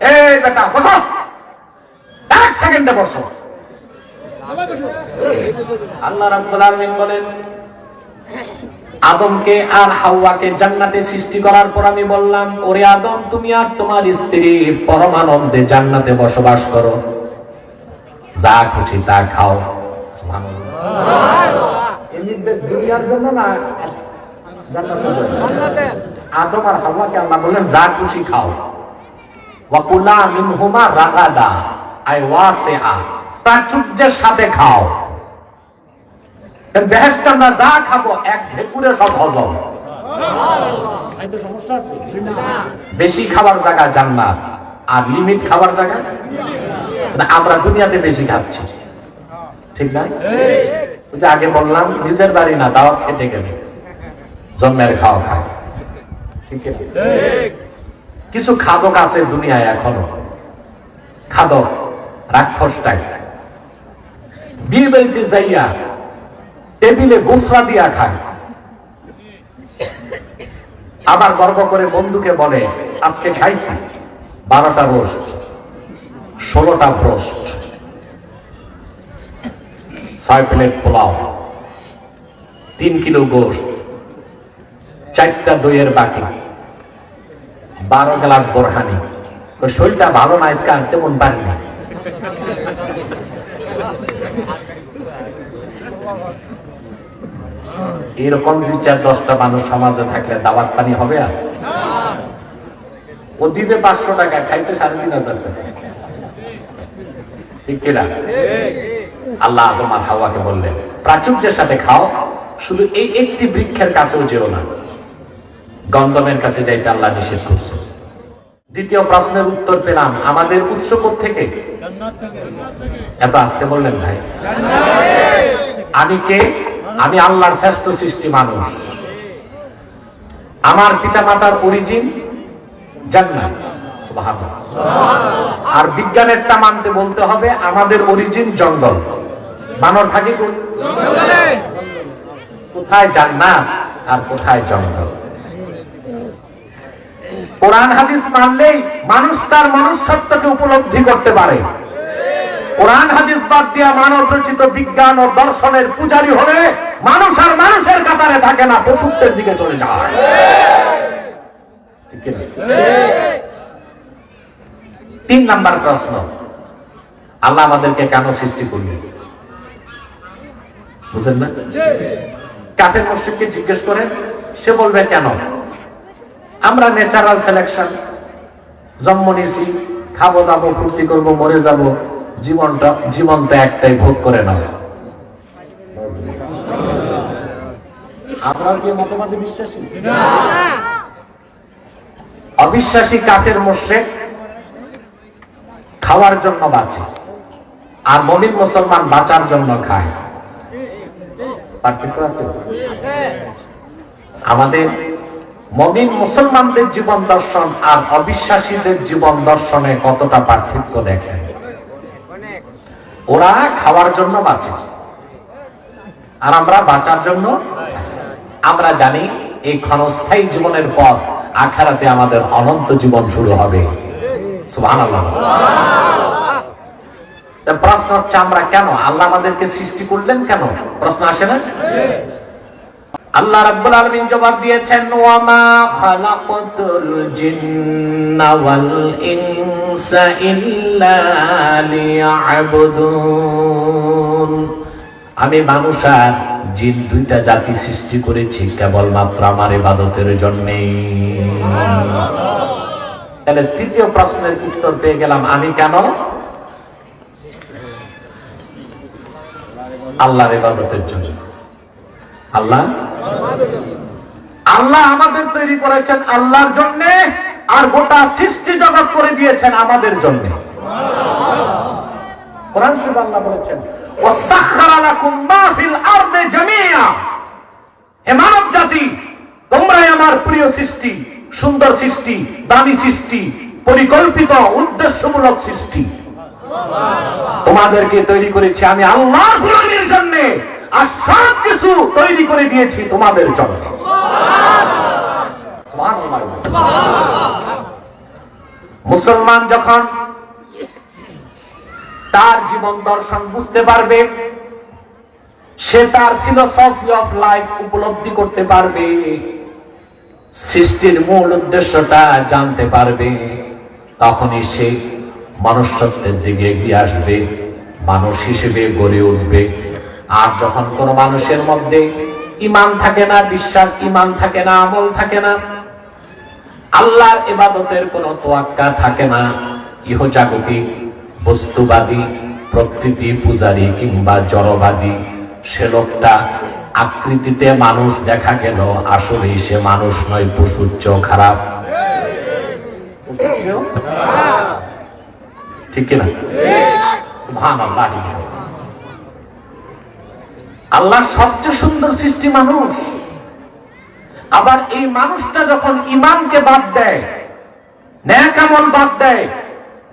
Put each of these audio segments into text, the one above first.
এই বেটা বসো, এক সেকেন্ডে বসো। আল্লাহ রাব্বুল আলামিন বলেন, আদমকে আর হাওয়াকে জান্নাতে সৃষ্টি করার পর আমি বললাম, ওরে আদম, তুমি আর তোমার স্ত্রী পরমানন্দে জান্নাতে বসবাস করো, যা খুশি তা খাও। দুনিয়ার জন্য না, আদম আর হাওয়াকে আল্লাহ বললেন যা খুশি খাও। ওয়াকুলা মিনহুমা রাগাদা আই ওয়াসিআ, প্রাচুর্যের সাথে খাও। বেহেশতে আমরা যা খাবো এক ভেকুরে সব হজম। বেশি খাবার জায়গা জান্নাত, আর লিমিট খাবার জায়গা আমরা দুনিয়াতে বেশি খাচ্ছি, ঠিক না? যে আগে বললাম নিজের বাড়ি না, দাওয়াত খেতে গেলে জন্মের খাওয়া খায়, ঠিক আছে? কিছু খাদক আছে দুনিয়ায় এখনো, খাদক রাক্ষসটাই বিয়ে বাড়িতে যাইয়া টেবিলে গোসরা দিয়া খায়, আবার গর্ব করে বন্ধুকে বলে আজকে খাইছি 12টা রোস্ট, 16টা ব্রোস্ট, 6 প্লেট পোলাও, 3 কিলো গোস্ত, 4টা দইয়ের বাটি, 12 গ্লাস বোরহানি। শরীরটা ভালো না, আজকে আনতে মন পারি না। এরকম 2-4-10টা মানুষ সমাজে থাকলে দাওয়াত পানি হবে? আর ও দিবে 500 টাকা, খাইছে 3,500 টাকা, ঠিক কিনা? আল্লাহ আদম আর হাওয়াকে বললেন প্রাচুর্যের সাথে খাও, শুধু এই একটি বৃক্ষের কাছেও যেও না, গন্ধমের কাছে যাইতে আল্লাহ নিষেধ করছে। দ্বিতীয় প্রশ্নের উত্তর পেলাম, আমাদের উৎস কোত্থেকে? এত আসতে বললেন ভাই? আমি কে? আমি আল্লাহর শ্রেষ্ঠ সৃষ্টি মানুষ। আমার পিতা মাতার অরিজিন জান্নাত, সুবহানাল্লাহ। আর বিজ্ঞানেরটা মানতে বলতে হবে আমাদের অরিজিন জঙ্গল। বানর থাকে কোথায়? জান্নাত আর কোথায় জঙ্গল। কোরআন হাদিস মানলেই মানুষ তার মনুষ্যত্বকে উপলব্ধি করতে পারে। কোরআন হাদিস বাদ দিয়া মানব রচিত বিজ্ঞান ও দর্শনের পূজারী হলে মানুষ আর মানুষের কাতারে থাকে না, পশুত্বের দিকে চলে যায়। 3 নাম্বার প্রশ্ন, আল্লাহ আমাদেরকে কেন সৃষ্টি করলেন? বুঝেন না? কাফের মুশরিককে জিজ্ঞেস করেন, সে বলবে কেন? আমরা ন্যাচারাল সিলেকশন, জন্ম নিয়েছি, খাবো দাবো, ফুর্তি করবো, মরে যাব, জীবন তো একটাই, ভোগ করে নাও। আপনার কি মতবাদে বিশ্বাসী? অবিশ্বাসী কাফের মুশরিক খাওয়ার জন্য বাঁচে, আর মুমিন মুসলমান বাঁচার জন্য খায়। পার্থক্য আছে? আমাদের মুমিন মুসলমানদের জীবন দর্শন আর অবিশ্বাসীদের জীবন দর্শনে কতটা পার্থক্য দেখেন। ওরা খাওয়ার জন্য বাঁচে, আর আমরা বাঁচার জন্য। আমরা জানি এই ক্ষণস্থায়ী জীবনের পর আখিরাতে আমাদের অনন্ত জীবন শুরু হবে। সুবহানাল্লাহ। প্রশ্ন হচ্ছে আমরা কেন, আল্লাহ আমাদেরকে সৃষ্টি করলেন কেন? প্রশ্ন আসে না? আল্লাহ রাব্বুল আলামিন জবাব দিয়েছেন, ওয়া মা খালাকাতুল জিন্না ওয়াল ইনসা ইল্লা লিয়াবুদুন। আমি মানুষ আর জিন দুইটা জাতি সৃষ্টি করেছি কেবলমাত্র আমার ইবাদতের জন্যই। তাহলে তৃতীয় প্রশ্নের উত্তর পেয়ে গেলাম, আমি কেন? আল্লাহর ইবাদতের জন্য। আল্লাহ আমাদের তৈরি করেছেন আল্লাহর জন্য, আর গোটা সৃষ্টি জগৎ করে দিয়েছেন আমাদের জন্য। কোরআন শরীফে আল্লাহ বলেছেন, ওয়াসাখখারা লাকুম মা ফিল আরদি জামিআ। হে মানব জাতি, তোমরাই আমার প্রিয় সৃষ্টি, সুন্দর সৃষ্টি, দামি সৃষ্টি, পরিকল্পিত উদ্দেশ্যমূলক সৃষ্টি। তোমাদেরকে তৈরি করেছি আমি আল্লাহর গোলামীর জন্য, আর সব কিছু তৈরি করে দিয়েছি তোমাদের জন্য। মুসলমান যখন তার জীবন দর্শন বুঝতে পারবে, সে তার ফিলোসফি অফ লাইফ উপলব্ধি করতে পারবে, সৃষ্টির মূল উদ্দেশ্যটা জানতে পারবে, তখনই সে মনুষ্যত্বের দিকে এগিয়ে আসবে, মানুষ হিসেবে গড়ে উঠবে। আর যখন কোন মানুষের মধ্যে ঈমান থাকে না, বিশ্বাস, ঈমান থাকে না, আমল থাকে না, আল্লাহর ইবাদতের কোন তোয়াক্কা থাকে না, ইহজাগতিক বস্তুবাদী, প্রকৃতি পূজারী কিংবা জড়বাদী, সে লোকটা আকৃতিতে মানুষ দেখা গেল, আসলে সে মানুষ নয়, পশুর চেয়েও খারাপ। ঠিক কিনা? সুবহানাল্লাহ। আল্লাহর সবচেয়ে সুন্দর সৃষ্টি মানুষ। আবার এই মানুষটা যখন ঈমানকে বাদ দেয়, নেক আমল বাদ দেয়,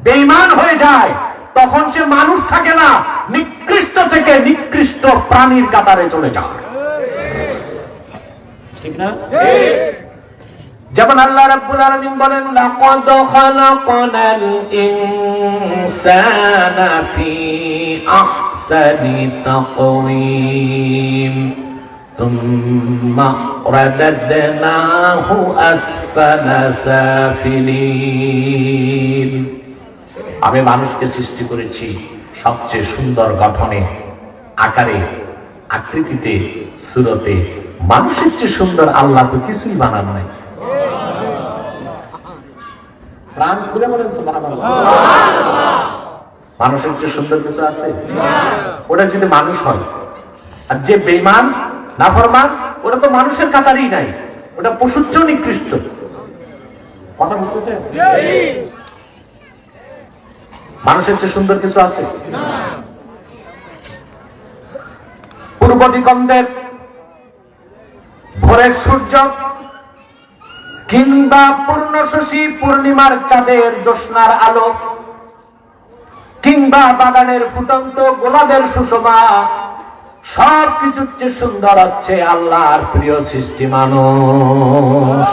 বেঈমান হয়ে যায়, তখন সে মানুষ থাকে না, নিকৃষ্ট থেকে নিকৃষ্ট প্রাণীর কাতারে চলে যায়। ঠিক না? যেমন আল্লাহ রাব্বুল আলামিন বলেন, লাকাদ খালাকনাল ইনসানা ফি আহসানি তাকওয়িম সুম্মা রাদাদনাহু আসফালা সাফিলিন। আমি মানুষকে সৃষ্টি করেছি সবচেয়ে সুন্দর গঠনে, আকারে, আকৃতিতে, সুরতে। মানুষের চেয়ে সুন্দর আল্লাহ তো কিছুই বানান নাই। প্রাণ খুলে বলেন সুবহানাল্লাহ। মানুষের চেয়ে সুন্দর কিছু আছে? ওটা যদি মানুষ হয়। আর যে বেঈমান, নাফরমান, ওটা তো মানুষের কাতারই নাই, ওটা পশুর চেয়েও নিকৃষ্ট। কথা বুঝতেছেন? মানুষের চেয়ে সুন্দর কিছু আছে? পূর্ব দিগন্তের ভোরের সূর্য কিংবা পূর্ণশশী পূর্ণিমার চাঁদের জ্যোৎস্নার আলো কিংবা বাগানের ফুটন্ত গোলাপের সুশোভা, সবকিছুর চেয়ে সুন্দর হচ্ছে আল্লাহর প্রিয় সৃষ্টি মানুষ।